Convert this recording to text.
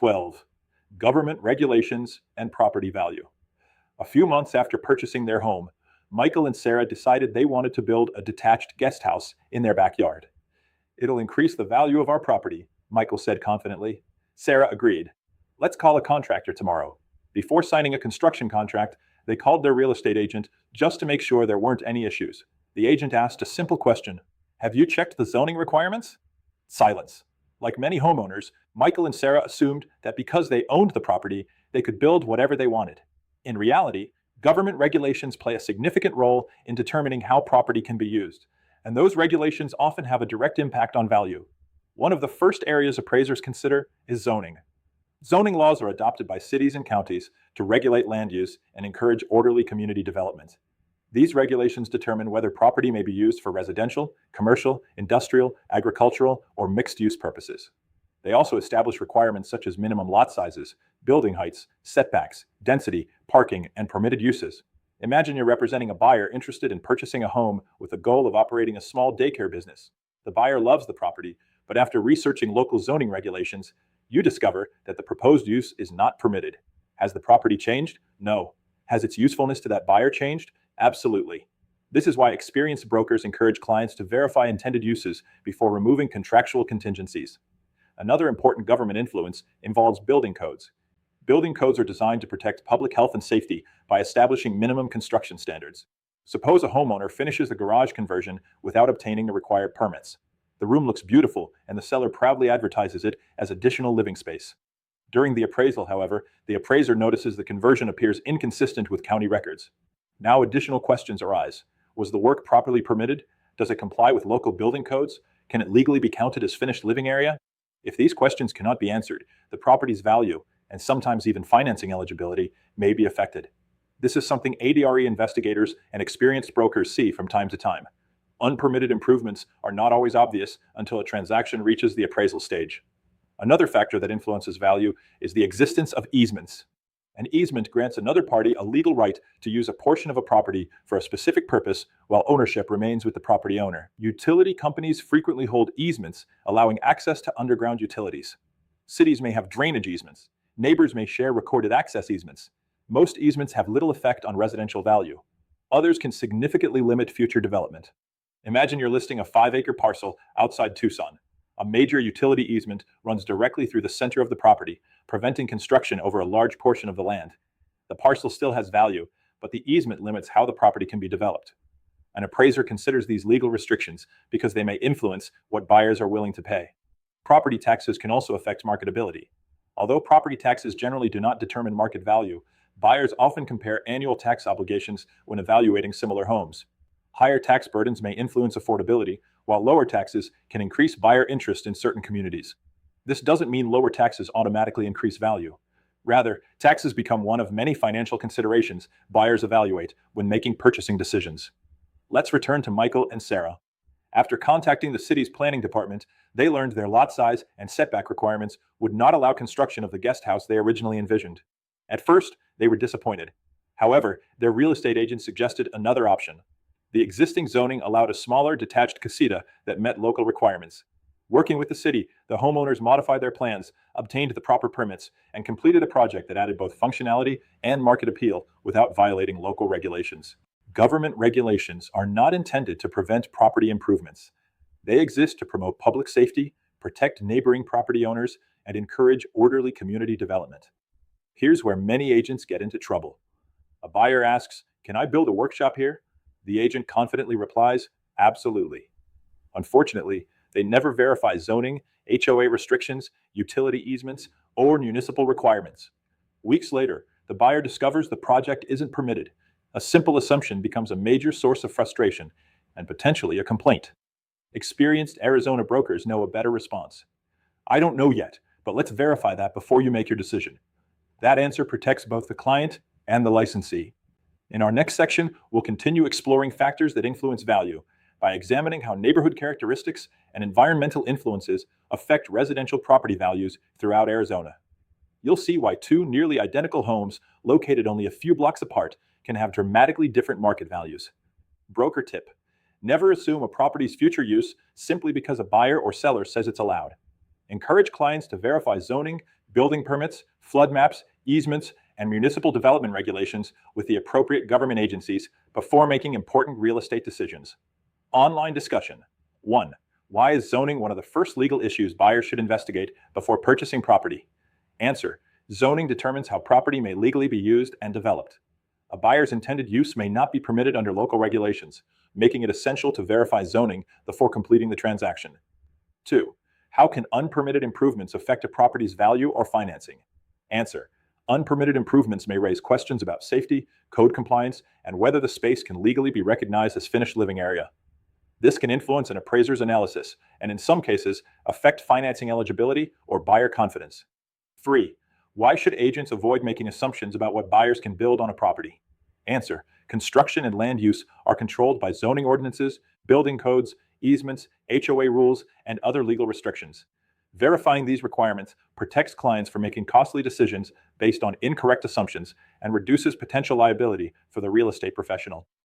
12. Government regulations and property value. A few months after purchasing their home, Michael and Sarah decided they wanted to build a detached guest house in their backyard. "It'll increase the value of our property," Michael said confidently. Sarah agreed. "Let's call a contractor tomorrow." Before signing a construction contract, they called their real estate agent just to make sure there weren't any issues. The agent asked a simple question: "Have you checked the zoning requirements?" Silence. Like many homeowners, Michael and Sarah assumed that because they owned the property, they could build whatever they wanted. In reality, government regulations play a significant role in determining how property can be used, and those regulations often have a direct impact on value. One of the first areas appraisers consider is zoning. Zoning laws are adopted by cities and counties to regulate land use and encourage orderly community development. These regulations determine whether property may be used for residential, commercial, industrial, agricultural, or mixed-use purposes. They also establish requirements such as minimum lot sizes, building heights, setbacks, density, parking, and permitted uses. Imagine you're representing a buyer interested in purchasing a home with the goal of operating a small daycare business. The buyer loves the property, but after researching local zoning regulations, you discover that the proposed use is not permitted. Has the property changed? No. Has its usefulness to that buyer changed? Absolutely. This is why experienced brokers encourage clients to verify intended uses before removing contractual contingencies. Another important government influence involves building codes. Building codes are designed to protect public health and safety by establishing minimum construction standards. Suppose a homeowner finishes the garage conversion without obtaining the required permits. The room looks beautiful, and the seller proudly advertises it as additional living space. During the appraisal, however, the appraiser notices the conversion appears inconsistent with county records. Now additional questions arise. Was the work properly permitted? Does it comply with local building codes? Can it legally be counted as finished living area? If these questions cannot be answered, the property's value, and sometimes even financing eligibility, may be affected. This is something ADRE investigators and experienced brokers see from time to time. Unpermitted improvements are not always obvious until a transaction reaches the appraisal stage. Another factor that influences value is the existence of easements. An easement grants another party a legal right to use a portion of a property for a specific purpose while ownership remains with the property owner. Utility companies frequently hold easements, allowing access to underground utilities. Cities may have drainage easements. Neighbors may share recorded access easements. Most easements have little effect on residential value. Others can significantly limit future development. Imagine you're listing a 5-acre parcel outside Tucson. A major utility easement runs directly through the center of the property, preventing construction over a large portion of the land. The parcel still has value, but the easement limits how the property can be developed. An appraiser considers these legal restrictions because they may influence what buyers are willing to pay. Property taxes can also affect marketability. Although property taxes generally do not determine market value, buyers often compare annual tax obligations when evaluating similar homes. Higher tax burdens may influence affordability, while lower taxes can increase buyer interest in certain communities. This doesn't mean lower taxes automatically increase value. Rather, taxes become one of many financial considerations buyers evaluate when making purchasing decisions. Let's return to Michael and Sarah. After contacting the city's planning department, they learned their lot size and setback requirements would not allow construction of the guest house they originally envisioned. At first, they were disappointed. However, their real estate agent suggested another option. The existing zoning allowed a smaller, detached casita that met local requirements. Working with the city, the homeowners modified their plans, obtained the proper permits, and completed a project that added both functionality and market appeal without violating local regulations. Government regulations are not intended to prevent property improvements. They exist to promote public safety, protect neighboring property owners, and encourage orderly community development. Here's where many agents get into trouble. A buyer asks, "Can I build a workshop here?" The agent confidently replies, "Absolutely." Unfortunately, they never verify zoning, HOA restrictions, utility easements, or municipal requirements. Weeks later, the buyer discovers the project isn't permitted. A simple assumption becomes a major source of frustration and potentially a complaint. Experienced Arizona brokers know a better response. "I don't know yet, but let's verify that before you make your decision." That answer protects both the client and the licensee. In our next section, we'll continue exploring factors that influence value by examining how neighborhood characteristics and environmental influences affect residential property values throughout Arizona. You'll see why two nearly identical homes located only a few blocks apart can have dramatically different market values. Broker tip: never assume a property's future use simply because a buyer or seller says it's allowed. Encourage clients to verify zoning, building permits, flood maps, easements, and municipal development regulations with the appropriate government agencies before making important real estate decisions. Online discussion. 1. Why is zoning one of the first legal issues buyers should investigate before purchasing property? Answer. Zoning determines how property may legally be used and developed. A buyer's intended use may not be permitted under local regulations, making it essential to verify zoning before completing the transaction. 2. How can unpermitted improvements affect a property's value or financing? Answer. Unpermitted improvements may raise questions about safety, code compliance, and whether the space can legally be recognized as finished living area. This can influence an appraiser's analysis and, in some cases, affect financing eligibility or buyer confidence. 3. Why should agents avoid making assumptions about what buyers can build on a property? Answer. Construction and land use are controlled by zoning ordinances, building codes, easements, HOA rules, and other legal restrictions. Verifying these requirements protects clients from making costly decisions based on incorrect assumptions and reduces potential liability for the real estate professional.